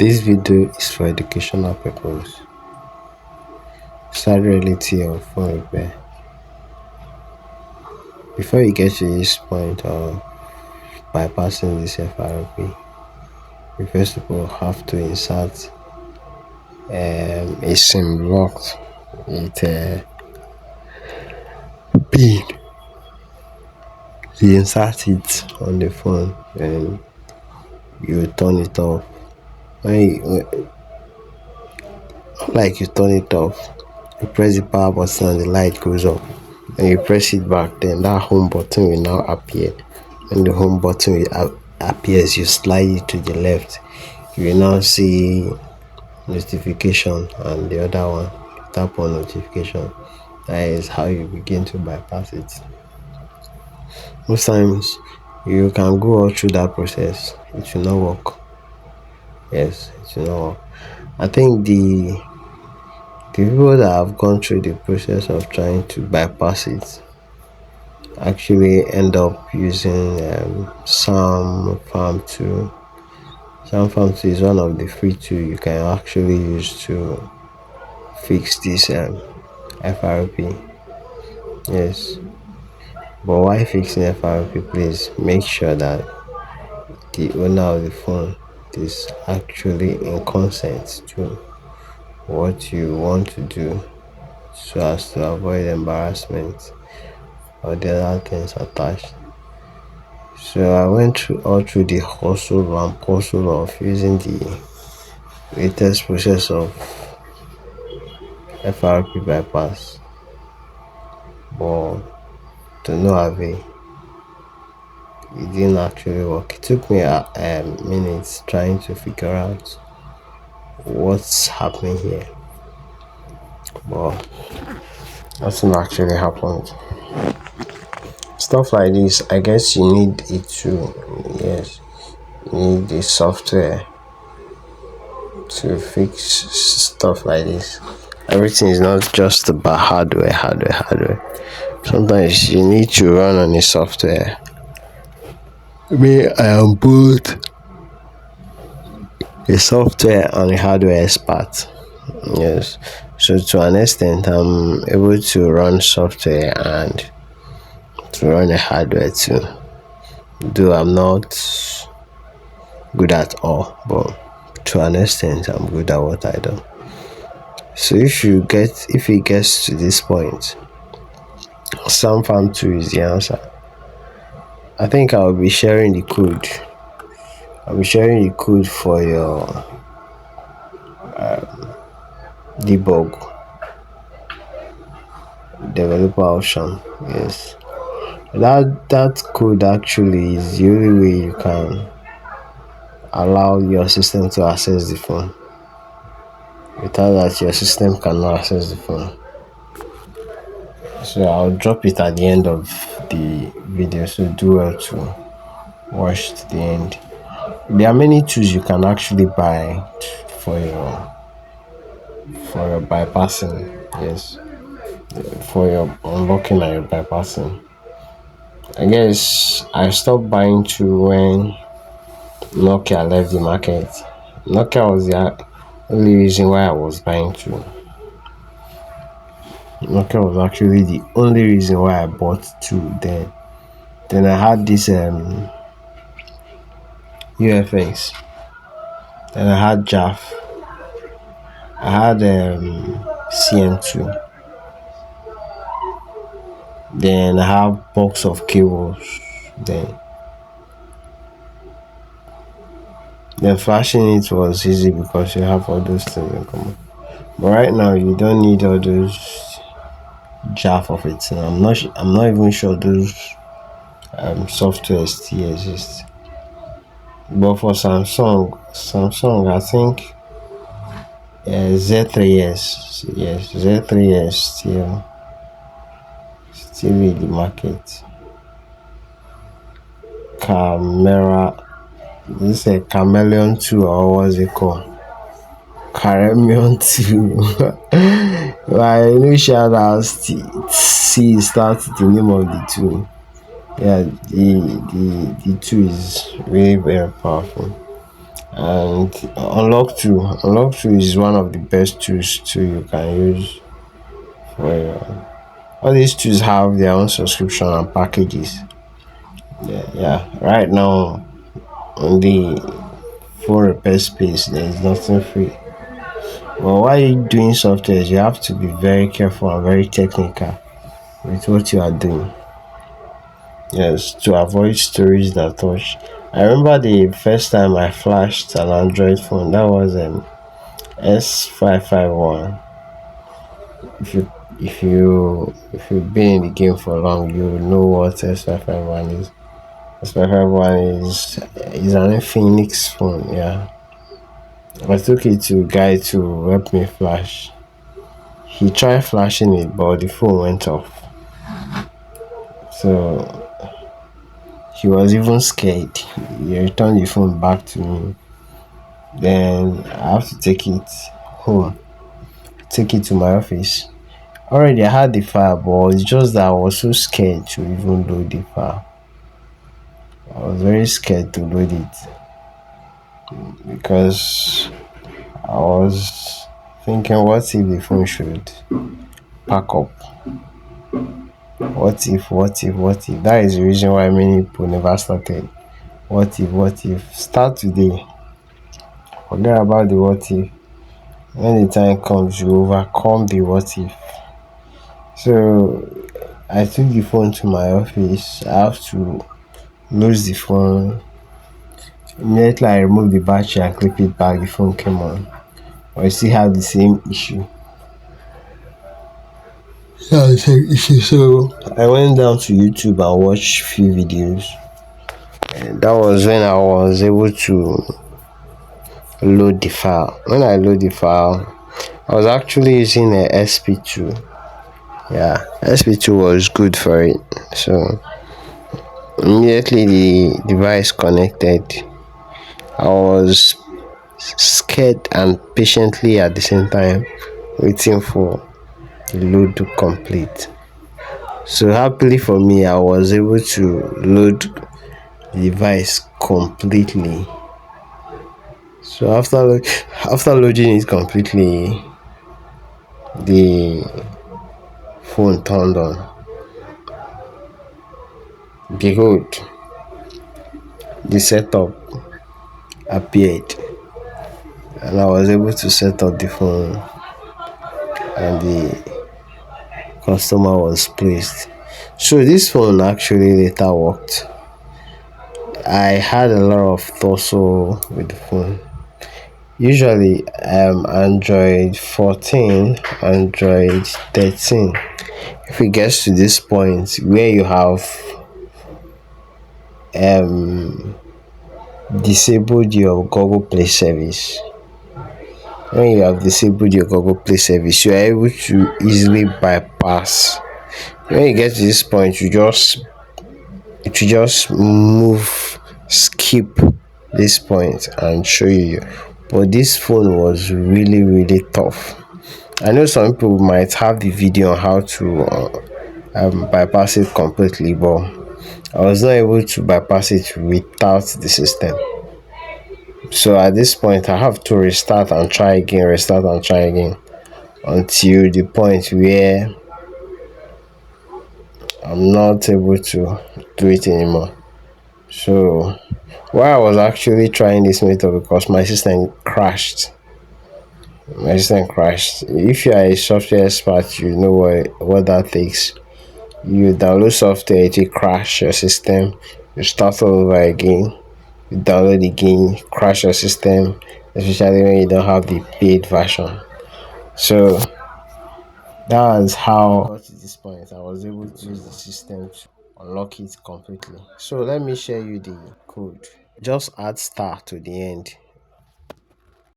This video is for educational purpose. Sad reality of phone repair. Before you get to this point of bypassing this FRP, you first of all have to insert a SIM locked with a pin. You insert it on the phone and you turn it off. Like you turn it off, you press the power button and the light goes up. And you press it back, then that home button will now appear. When the home button appears, you slide it to the left. You will now see notification, and the other one, tap on notification. That is how you begin to bypass it. Most times you can go all through that process, it will not work. Yes, it will not work. I think the people that have gone through the process of trying to bypass it actually end up using Sam Farm 2. Sam Farm 2 is one of the free tools you can actually use to fix this FRP. Yes, but while fixing FRP, please make sure that the owner of the phone is actually in consent to what you want to do, so as to avoid embarrassment or the other things attached. So I went through the hustle and puzzle of using the latest process of FRP bypass, but to no avail. It didn't actually work. It took me minutes trying to figure out what's happening here, but nothing actually happened. Stuff like this, I guess you need it too. Yes, you need the software to fix stuff like this. Everything is not just about hardware. Sometimes you need to run on the software. I am both a software and a hardware expert. Yes, so to an extent, I'm able to run software and to run a hardware too. Though I'm not good at all, but to an extent, I'm good at what I do. So if it gets to this point, Sam Farm 2 is the answer. I think I'll be sharing the code. I'll be sharing the code for your debug developer option. Yes, that code actually is the only way you can allow your system to access the phone. Without that, your system cannot access the phone. So I'll drop it at the end of the video, so do well to watch to the end. There are many tools you can actually buy for your bypassing. Yes, for your unlocking and your bypassing. I guess I stopped buying tools when Nokia left the market. Nokia was the only reason why I was buying tools. Nokia was actually the only reason why I bought two then. Then I had this UFX. Then I had JAF. I had CM2. Then I have box of cables. Then flashing it was easy because you have all those things in common. But right now you don't need all those JAF of it. And I'm not even sure those software still exist. But for Samsung, I think Z3S, yes, Z3S still in the market. Camera, this is a Chameleon 2, or what's it called? Chameleon 2. My initial C starts the name of the 2. Yeah, the 2 is really very powerful. And unlock 2 is one of the best tools too you can use for all these tools have their own subscription and packages. Yeah, right now on the phone repair space there is nothing free. But while you're doing softwares, you have to be very careful and very technical with what you are doing. Yes, to avoid stories that touch. I remember the first time I flashed an Android phone. That was an S551. If you if you've been in the game for long, you know what S551 is. S551 is an Infinix phone. Yeah, I took it to a guy to help me flash. He tried flashing it, but the phone went off. So he was even scared. He returned the phone back to me. Then I have to take it home, take it to my office. Already I had the file, but it's just that I was so scared to even load the file. I was very scared to load it because I was thinking, what if the phone should pack up? What if? That is the reason why many people never started. What if? Start today. Forget about the what if. When the time comes, you overcome the what if. So I took the phone to my office. I have to lose the phone. Immediately I removed the battery and clip it back, the phone came on. But I still have the same issue. Yeah, the same issue. So I went down to YouTube and watched few videos. And that was when I was able to load the file. When I load the file, I was actually using a SP2. Yeah, SP2 was good for it. So immediately the device connected, I was scared and patiently at the same time waiting for the load to complete. So happily for me, I was able to load the device completely. So after loading it completely, the phone turned on. Behold, the setup appeared, and I was able to set up the phone, and the customer was placed. So this phone actually later worked. I had a lot of tussle with the phone. Usually Android 14, Android 13. If it gets to this point where you have um disabled your Google Play service, when you have disabled your Google Play service, you are able to easily bypass. When you get to this point, you just skip this point and show you. But this phone was really really tough. I know some people might have the video on how to bypass it completely, but I was not able to bypass it without the system. So at this point, I have to restart and try again, until the point where I'm not able to do it anymore. So while I was actually trying this method, because my system crashed. If you are a software expert, you know what that takes. You download software, it will crash your system. You start all over again. You download again, crash your system, especially when you don't have the paid version. So that was how I got to this point. I was able to use the system to unlock it completely. So let me share you the code. Just add star to the end.